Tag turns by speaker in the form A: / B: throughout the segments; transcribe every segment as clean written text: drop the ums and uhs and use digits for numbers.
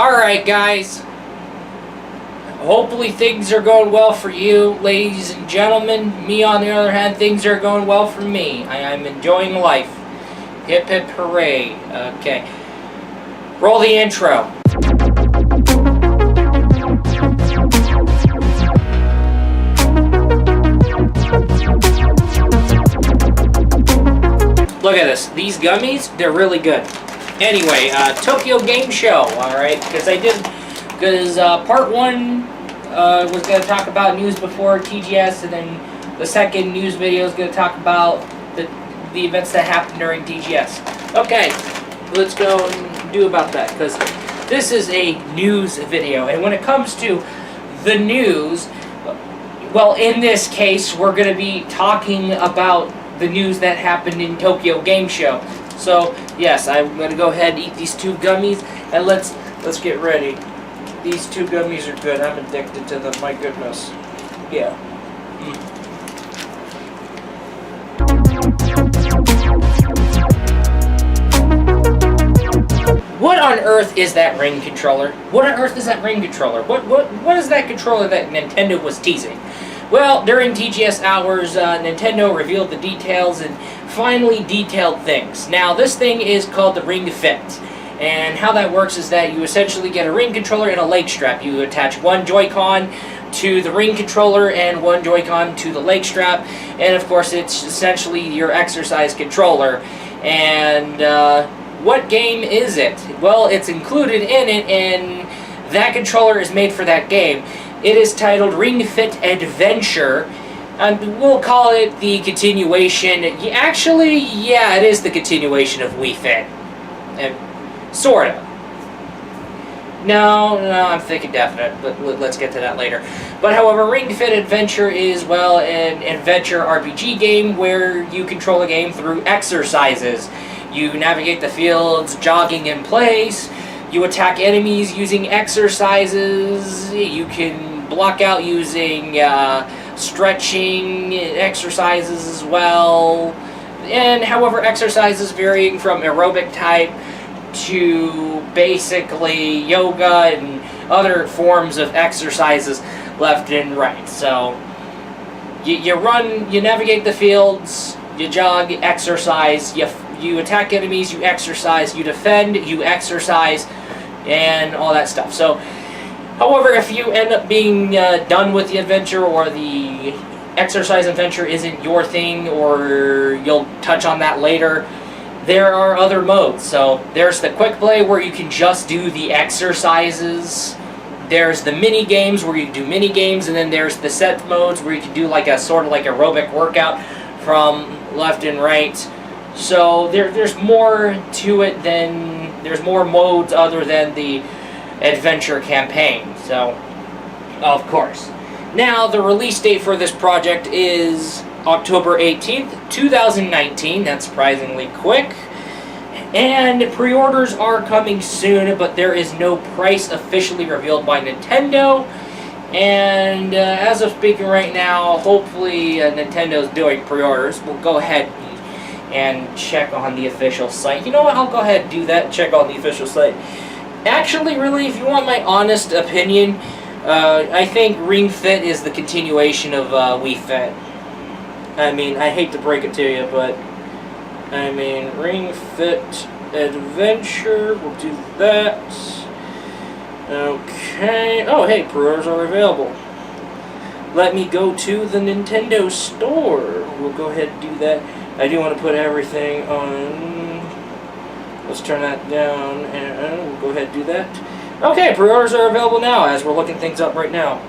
A: Alright, guys. Hopefully things are going well for you, ladies and gentlemen. Me, on the other hand, things are going well for me. I'm enjoying life. Hip hip hooray. Okay. Roll the intro. Look at this. These gummies, they're really good. Anyway, Tokyo Game Show, alright? Because part one was going to talk about news before TGS, and then the second news video is going to talk about the events that happened during TGS. Okay, let's go and do about that, because this is a news video, and when it comes to the news, well, in this case, we're going to be talking about the news that happened in Tokyo Game Show. So, yes, I'm going to go ahead and eat these two gummies, and let's get ready. These two gummies are good. I'm addicted to them, my goodness. Yeah. What on earth is that ring controller? What on earth is that ring controller? What is that controller that Nintendo was teasing? Well, during TGS hours, Nintendo revealed the details and finally detailed things. Now, this thing is called the Ring Fit. And how that works is that you essentially get a ring controller and a leg strap. You attach one Joy-Con to the ring controller and one Joy-Con to the leg strap. And of course, it's essentially your exercise controller. And what game is it? Well, it's included in it, and that controller is made for that game. It is titled Ring Fit Adventure. We'll call it the continuation. Actually, yeah, it is the continuation of Wii Fit. Sorta. No, I'm thinking definite, but let's get to that later. But however, Ring Fit Adventure is, well, an adventure RPG game where you control a game through exercises. You navigate the fields, jogging in place. You attack enemies using exercises. You can block out using stretching exercises as well. And however, exercises varying from aerobic type to basically yoga and other forms of exercises left and right. So you run, you navigate the fields, you jog, exercise, you attack enemies, you exercise, you defend, you exercise, and all that stuff. So, however, if you end up being done with the adventure, or the exercise adventure isn't your thing, or you'll touch on that later, there are other modes. So there's the quick play where you can just do the exercises. There's the mini games where you can do mini games, and then there's the set modes where you can do like a sort of like aerobic workout from left and right. So there's more to it than, there's more modes other than the adventure campaign. So, of course. Now, the release date for this project is October 18th, 2019. That's surprisingly quick. And pre-orders are coming soon, but there is no price officially revealed by Nintendo. And as of speaking right now, hopefully Nintendo's doing pre-orders. We'll go ahead and check on the official site. You know what? I'll go ahead and do that. Check on the official site. Actually, really, if you want my honest opinion, I think Ring Fit is the continuation of Wii Fit. I mean, I hate to break it to you, but I mean, Ring Fit Adventure, we'll do that. Okay. Oh, hey, pre-orders are available. Let me go to the Nintendo store. We'll go ahead and do that. I do want to put everything on. Let's turn that down, and we'll go ahead and do that. Okay, pre-orders are available now, as we're looking things up right now.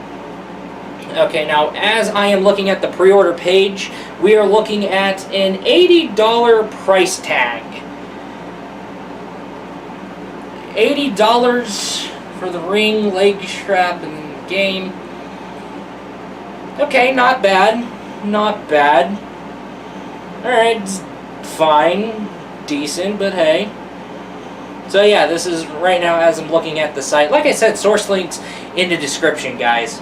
A: Okay, now, as I am looking at the pre-order page, we are looking at an $80 price tag. $80 for the ring, leg strap, and game. Okay, not bad. Not bad. Alright, fine. Decent, but hey. So yeah, this is right now as I'm looking at the site. Like I said, source links in the description, guys.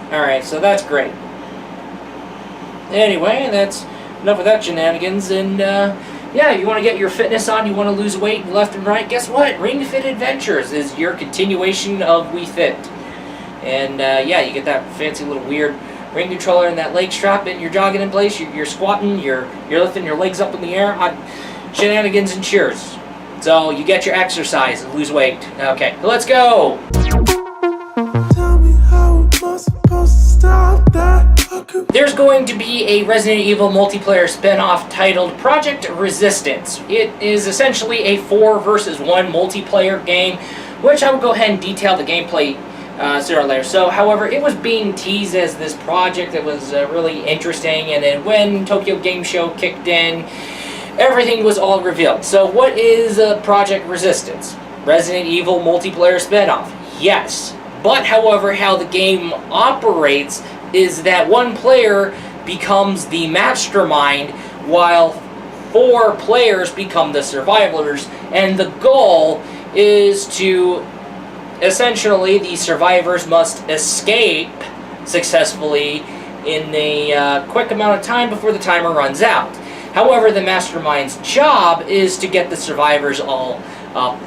A: Alright, so that's great. Anyway, that's enough of that shenanigans, and yeah, you want to get your fitness on, you want to lose weight left and right, guess what? Ring Fit Adventures is your continuation of Wii Fit. And yeah, you get that fancy little weird ring controller and that leg strap, and you're jogging in place, you're squatting, you're lifting your legs up in the air on shenanigans and cheers. So you get your exercise and lose weight. Okay, let's go!
B: Tell me how am I supposed to stop that?
A: There's going to be a Resident Evil multiplayer spin-off titled Project Resistance. It is essentially a 4 versus 1 multiplayer game, which I will go ahead and detail the gameplay sooner or later. So, however, it was being teased as this project that was really interesting, and then when Tokyo Game Show kicked in, everything was all revealed. So what is Project Resistance? Resident Evil multiplayer spin-off. Yes. But, however, how the game operates is that one player becomes the mastermind while 4 players become the survivors, and the goal is to essentially the survivors must escape successfully in a quick amount of time before the timer runs out. However, the mastermind's job is to get the survivors all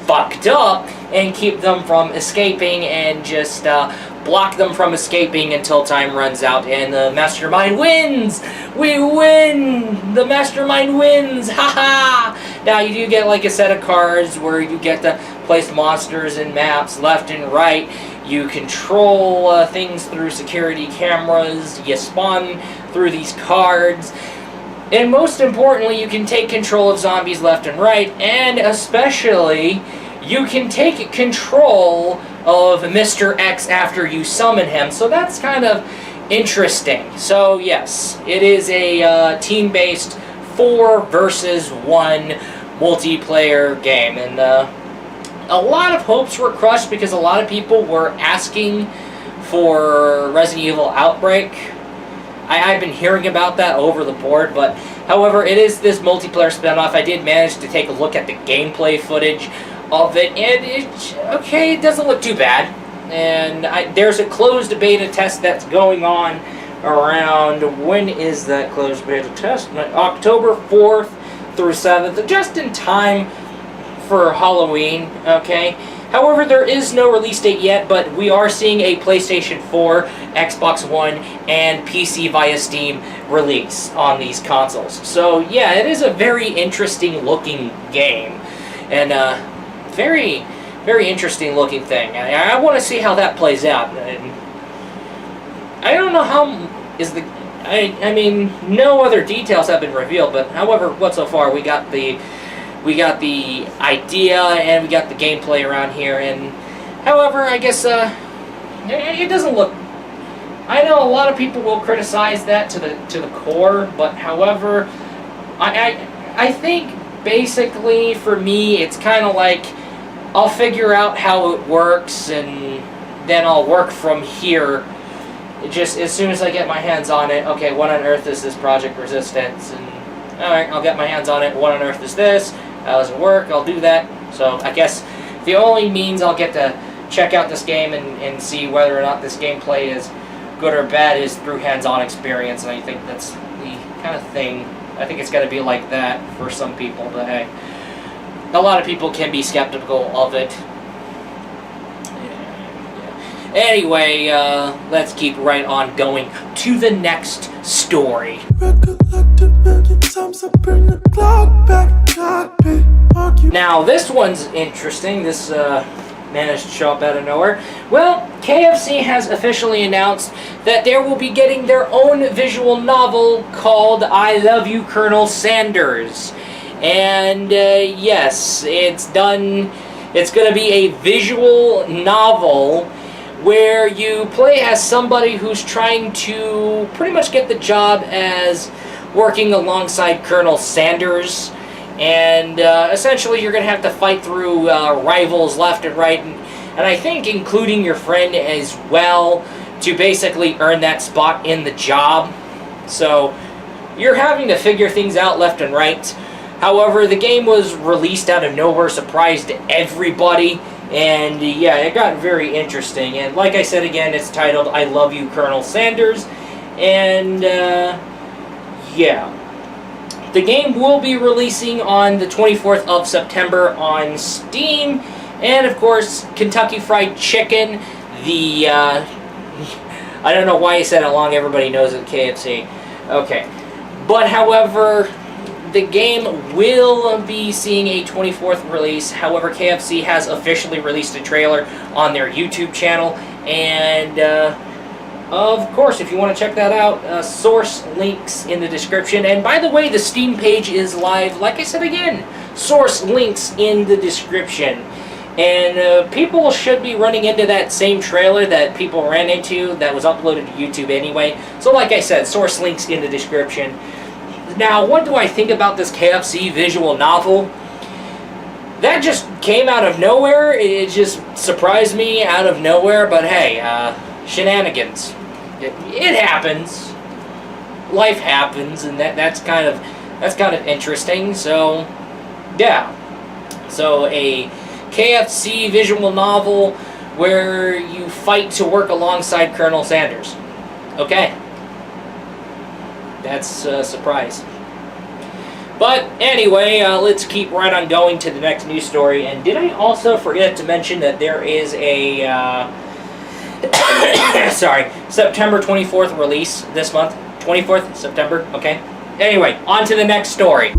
A: fucked up and keep them from escaping, and just block them from escaping until time runs out, and the mastermind wins! We win! The mastermind wins! Haha! Now, you do get like a set of cards where you get to place monsters and maps left and right. You control things through security cameras. You spawn through these cards. And most importantly, you can take control of zombies left and right, and especially, you can take control of Mr. X after you summon him, so that's kind of interesting. So yes, it is a team-based 4 versus 1 multiplayer game, and a lot of hopes were crushed because a lot of people were asking for Resident Evil Outbreak. I've been hearing about that over the board, but however, it is this multiplayer spinoff. I did manage to take a look at the gameplay footage of it, and it doesn't look too bad. And there's a closed beta test that's going on around, when is that closed beta test? October 4th through 7th, just in time for Halloween, okay? However, there is no release date yet, but we are seeing a PlayStation 4, Xbox One, and PC via Steam release on these consoles. So, yeah, it is a very interesting looking game. And, very, very interesting looking thing. I want to see how that plays out. And I don't know how is the... I mean, no other details have been revealed, but however, what so far, we got the idea, and we got the gameplay around here, and however, I guess it doesn't look... I know a lot of people will criticize that to the core, but however, I think basically for me it's kind of like I'll figure out how it works, and then I'll work from here. Just as soon as I get my hands on it, okay, what on earth is this Project Resistance? And alright, I'll get my hands on it. What on earth is this? How does it work? I'll do that. So I guess the only means I'll get to check out this game and see whether or not this gameplay is good or bad is through hands-on experience, and I think that's the kind of thing. I think it's got to be like that for some people, but hey, a lot of people can be skeptical of it. Yeah. Anyway, let's keep right on going to the next story. Now, this one's interesting. This managed to show up out of nowhere. Well, KFC has officially announced that they will be getting their own visual novel called I Love You, Colonel Sanders. And yes, it's done. It's going to be a visual novel where you play as somebody who's trying to pretty much get the job as working alongside Colonel Sanders. And essentially you're going to have to fight through rivals left and right, and I think including your friend as well, to basically earn that spot in the job. So you're having to figure things out left and right. However, the game was released out of nowhere, surprised everybody, and yeah, it got very interesting. And like I said again, it's titled I Love You, Colonel Sanders, and yeah. The game will be releasing on the 24th of September on Steam, and of course, Kentucky Fried Chicken, the, I don't know why I said it long, everybody knows it, KFC. Okay. But however, the game will be seeing a 24th release. However, KFC has officially released a trailer on their YouTube channel, and of course, if you want to check that out, source links in the description. And by the way, the Steam page is live. Like I said again, source links in the description. And people should be running into that same trailer that people ran into that was uploaded to YouTube anyway. So like I said, source links in the description. Now, what do I think about this KFC Visual Novel? That just came out of nowhere. It just surprised me out of nowhere. But hey, shenanigans. It happens. Life happens, and that's kind of interesting. So, yeah. So a KFC visual novel where you fight to work alongside Colonel Sanders. Okay. That's a surprise. But anyway, let's keep right on going to the next news story. And did I also forget to mention that there is a September 24th release this month? 24th September, okay. Anyway, on to the next story.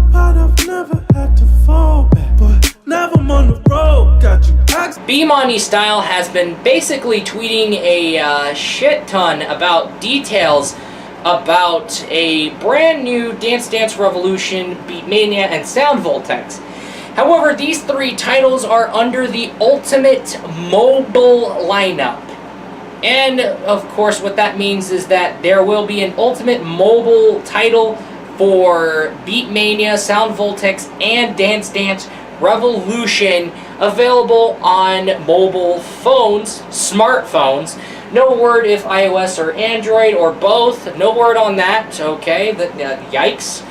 A: Bimani Style has been basically tweeting a shit ton about details about a brand new Dance Dance Revolution, Beatmania, and Sound Voltex. However, these three titles are under the Ultimate Mobile lineup. And, of course, what that means is that there will be an Ultimate Mobile title for Beatmania, Sound Voltex, and Dance Dance Revolution available on mobile phones, smartphones. No word if iOS or Android or both. No word on that, okay? Yikes.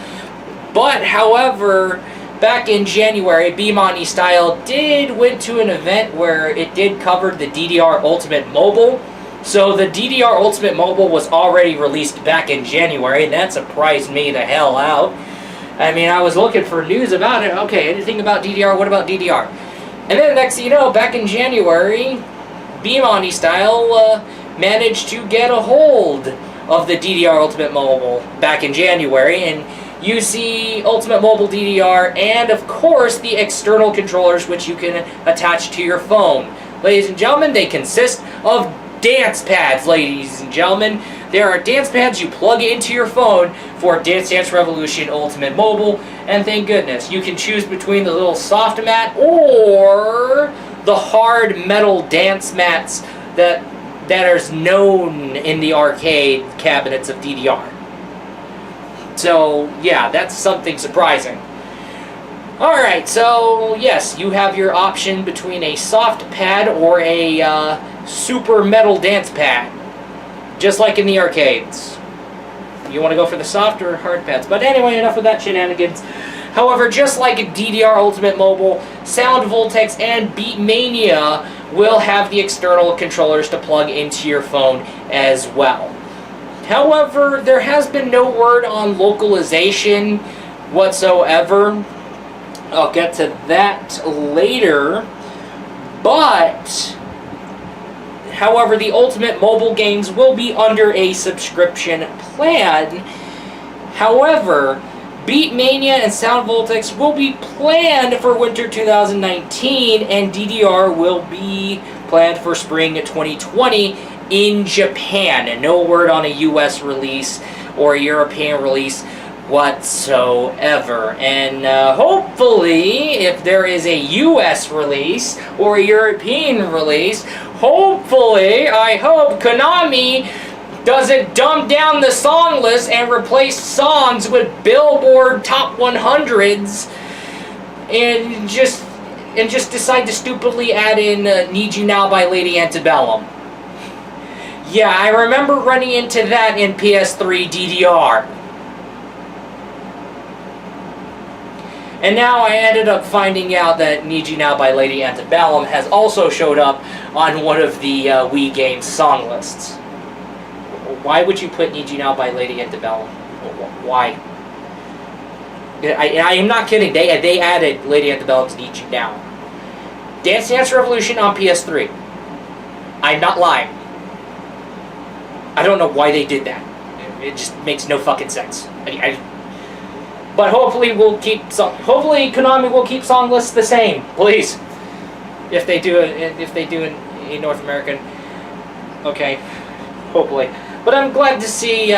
A: But, however, back in January, Bimani Style went to an event where it did cover the DDR Ultimate Mobile. So the DDR Ultimate Mobile was already released back in January, and that surprised me the hell out. I mean, I was looking for news about it. Okay, anything about DDR? What about DDR? And then next thing you know, back in January, Bimani Style managed to get a hold of the DDR Ultimate Mobile back in January, and you see Ultimate Mobile DDR and, of course, the external controllers which you can attach to your phone. Ladies and gentlemen, they consist of dance pads, ladies and gentlemen. There are dance pads you plug into your phone for Dance Dance Revolution Ultimate Mobile, and thank goodness, you can choose between the little soft mat or the hard metal dance mats that are known in the arcade cabinets of DDR. So, yeah, that's something surprising. Alright, so, yes, you have your option between a soft pad or a super metal dance pad. Just like in the arcades. You want to go for the soft or hard pads. But anyway, enough of that shenanigans. However, just like DDR Ultimate Mobile, Sound Voltex and Beatmania will have the external controllers to plug into your phone as well. However, there has been no word on localization whatsoever. I'll get to that later. But however, the Ultimate Mobile games will be under a subscription plan. However, Beatmania and Sound Voltex will be planned for winter 2019, and DDR will be planned for spring 2020 in Japan. And no word on a US release or a European release whatsoever. And hopefully, if there is a US release or a European release, hopefully, I hope Konami doesn't dumb down the song list and replace songs with Billboard Top 100s and just decide to stupidly add in Need You Now by Lady Antebellum. Yeah, I remember running into that in PS3 DDR. And now I ended up finding out that Need You Now by Lady Antebellum has also showed up on one of the Wii games song lists. Why would you put Need You Now by Lady Antebellum? Why? I am not kidding. They added Lady Antebellum's Nietzsche down. Dance Dance Revolution on PS3. I'm not lying. I don't know why they did that. It just makes no fucking sense. But hopefully hopefully Konami will keep song lists the same, please. If they do it in North American, okay, hopefully. But I'm glad to see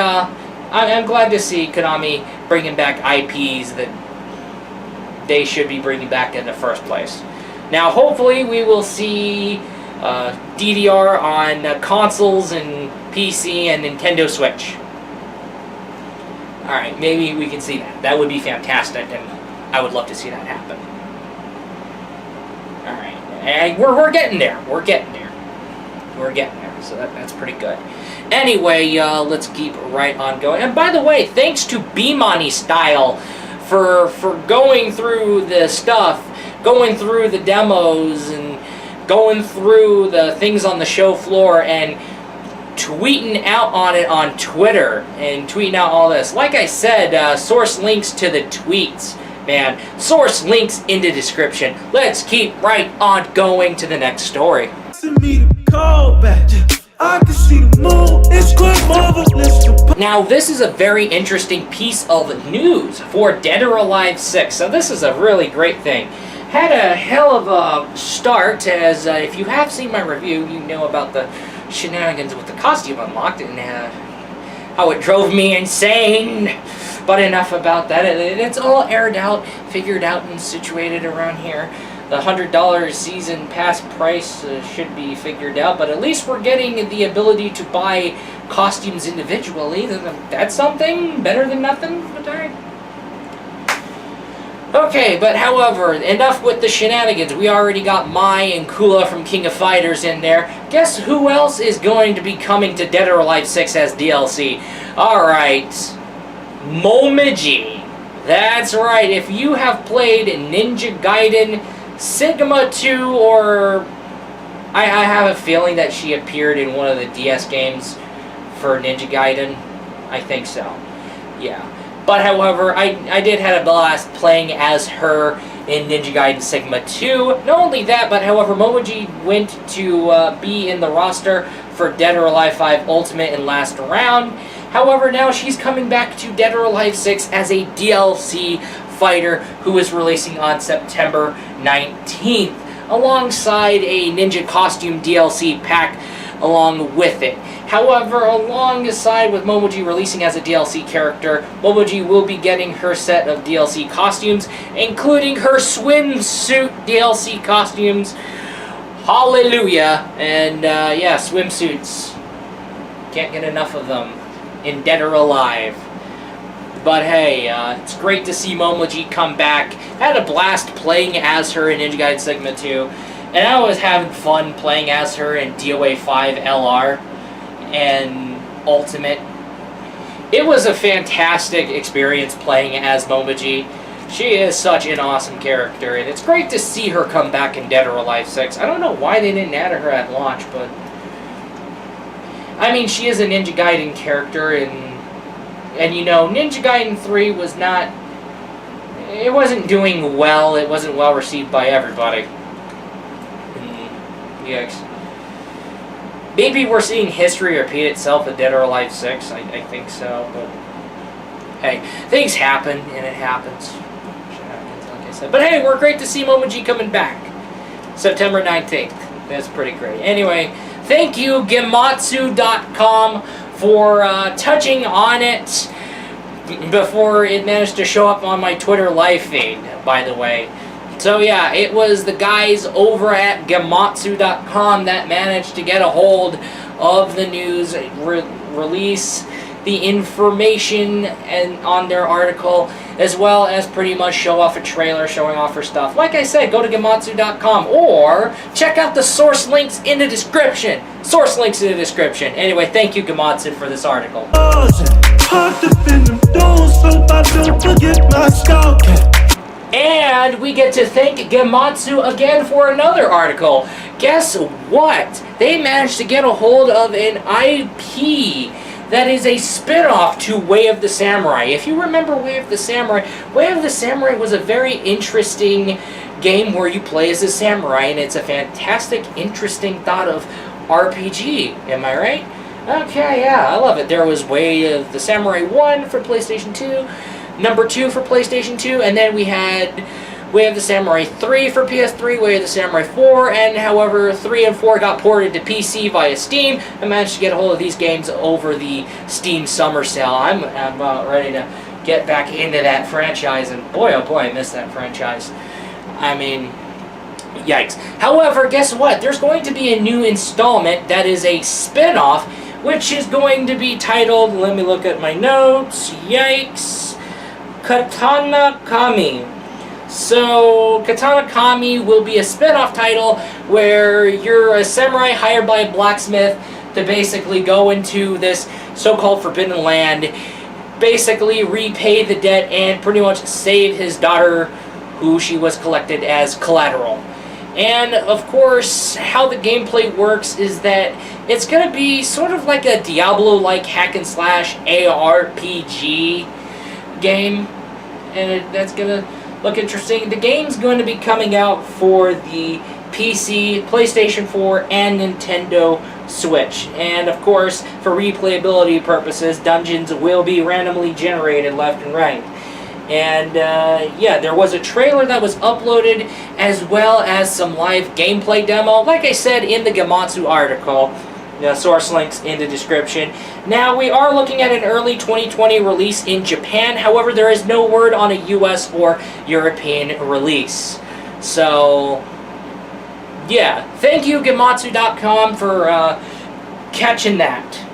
A: Konami bringing back IPs that they should be bringing back in the first place. Now, hopefully, we will see DDR on consoles and PC and Nintendo Switch. Alright, maybe we can see that. That would be fantastic, and I would love to see that happen. Alright, and we're getting there. We're getting there. So that's pretty good. Anyway, let's keep right on going. And by the way, thanks to Bimani Style for going through the stuff, going through the demos, and going through the things on the show floor, and tweeting out on it on Twitter, and tweeting out all this. Like I said, source links to the tweets, man. Source links in the description. Let's keep right on going to the next story. Now, this is a very interesting piece of news for Dead or Alive 6. So this is a really great thing. Had a hell of a start, as if you have seen my review, you know about the shenanigans with the costume unlocked and how it drove me insane. But enough about that. It's all aired out, figured out, and situated around here. The $100 season pass price should be figured out, but at least we're getting the ability to buy costumes individually. That's something better than nothing, but alright. Okay, but however, enough with the shenanigans. We already got Mai and Kula from King of Fighters in there. Guess who else is going to be coming to Dead or Alive 6 as DLC? Alright, Momiji. That's right, if you have played Ninja Gaiden Sigma 2, or I have a feeling that she appeared in one of the DS games for Ninja Gaiden. I think so. Yeah. But however, I did have a blast playing as her in Ninja Gaiden Sigma 2. Not only that, but however, Momiji went to be in the roster for Dead or Alive 5 Ultimate and Last Round. However, now she's coming back to Dead or Alive 6 as a DLC fighter who is releasing on September 19th, alongside a ninja costume DLC pack along with it. However, alongside with Momiji releasing as a DLC character, Momiji will be getting her set of DLC costumes, including her swimsuit DLC costumes. Hallelujah! And yeah, swimsuits. Can't get enough of them in Dead or Alive. But hey, it's great to see Momiji come back. Had a blast playing as her in Ninja Gaiden Sigma 2. And I was having fun playing as her in DOA 5 LR and Ultimate. It was a fantastic experience playing as Momiji. She is such an awesome character, and it's great to see her come back in Dead or Alive 6. I don't know why they didn't add her at launch, but I mean, she is a Ninja Gaiden character, and you know, Ninja Gaiden 3 was not, it wasn't doing well. It wasn't well received by everybody. Yikes. Maybe we're seeing history repeat itself with Dead or Alive 6. I think so, but hey, things happen, and it happens. Like I said. But hey, we're great to see Momiji coming back. September 19th. That's pretty great. Anyway, thank you, Gematsu.com, for touching on it before it managed to show up on my Twitter live feed, by the way. So yeah, it was the guys over at Gematsu.com that managed to get a hold of the news, release the information and on their article, as well as pretty much show off a trailer showing off her stuff. Like I said, go to Gematsu.com or check out the source links in the description. Source links in the description. Anyway, thank you, Gematsu, for this article. And we get to thank Gematsu again for another article. Guess what? They managed to get a hold of an IP that is a spin-off to Way of the Samurai. If you remember Way of the Samurai was a very interesting game where you play as a samurai, and it's a fantastic, interesting thought of RPG. Am I right? Okay, yeah, I love it. There was Way of the Samurai 1 for PlayStation 2, number 2 for PlayStation 2, and then we had Way of the Samurai 3 for PS3, Way of the Samurai 4, and however 3 and 4 got ported to PC via Steam. I managed to get a hold of these games over the Steam Summer Sale. I'm about ready to get back into that franchise, and boy, oh boy, I miss that franchise. I mean, yikes. However, guess what? There's going to be a new installment that is a spin-off, which is going to be titled, let me look at my notes, yikes, Katana Kami. So, Katana Kami will be a spin-off title where you're a samurai hired by a blacksmith to basically go into this so-called Forbidden Land, basically repay the debt and pretty much save his daughter, who she was collected as collateral. And, of course, how the gameplay works is that it's going to be sort of like a Diablo-like hack-and-slash ARPG game, and that's going to look interesting. The game's going to be coming out for the PC, PlayStation 4, and Nintendo Switch. And of course, for replayability purposes, dungeons will be randomly generated left and right. And yeah, there was a trailer that was uploaded as well as some live gameplay demo. Like I said in the Gematsu article, source links in the description. Now, we are looking at an early 2020 release in Japan. However, there is no word on a US or European release. So, yeah. Thank you, Gematsu.com, for catching that.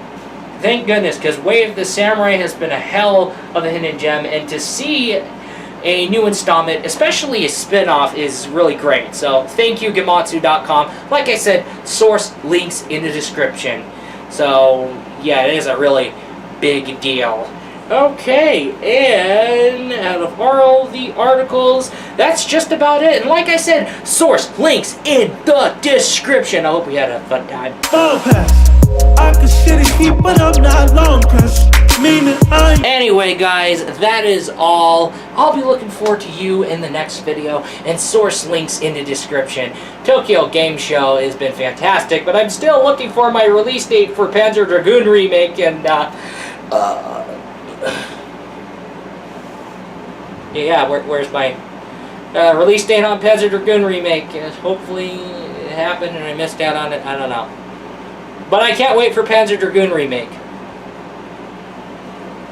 A: Thank goodness, because Way of the Samurai has been a hell of a hidden gem, and to see a new installment, especially a spin-off, is really great. So, thank you, Gematsu.com. Like I said, source links in the description. So, yeah, it is a really big deal. Okay, and out of all the articles, that's just about it. And like I said, source links in the description. I hope we had a fun time.
B: I could shit it heat, but I'm not long, cause meaning
A: Anyway, guys, that is all. I'll be looking forward to you in the next video, and source links in the description. Tokyo Game Show has been fantastic, but I'm still looking for my release date for Panzer Dragoon Remake, and yeah, where's my release date on Panzer Dragoon Remake? Hopefully it happened and I missed out on it. I don't know. But I can't wait for Panzer Dragoon Remake.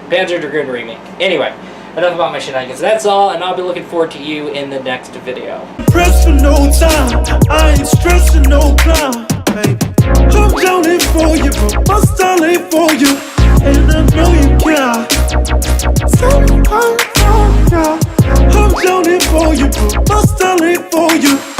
A: Panzer Dragoon Remake. Anyway, enough about my shenanigans. That's all, and I'll be looking forward to you in the next video.
B: press for no time. I ain't stressing no clown, baby. I'm drowning for you, but my style ain't for you, and I know you care. Tell me how you feel, yeah. I'm drowning for you, but my style ain't for you.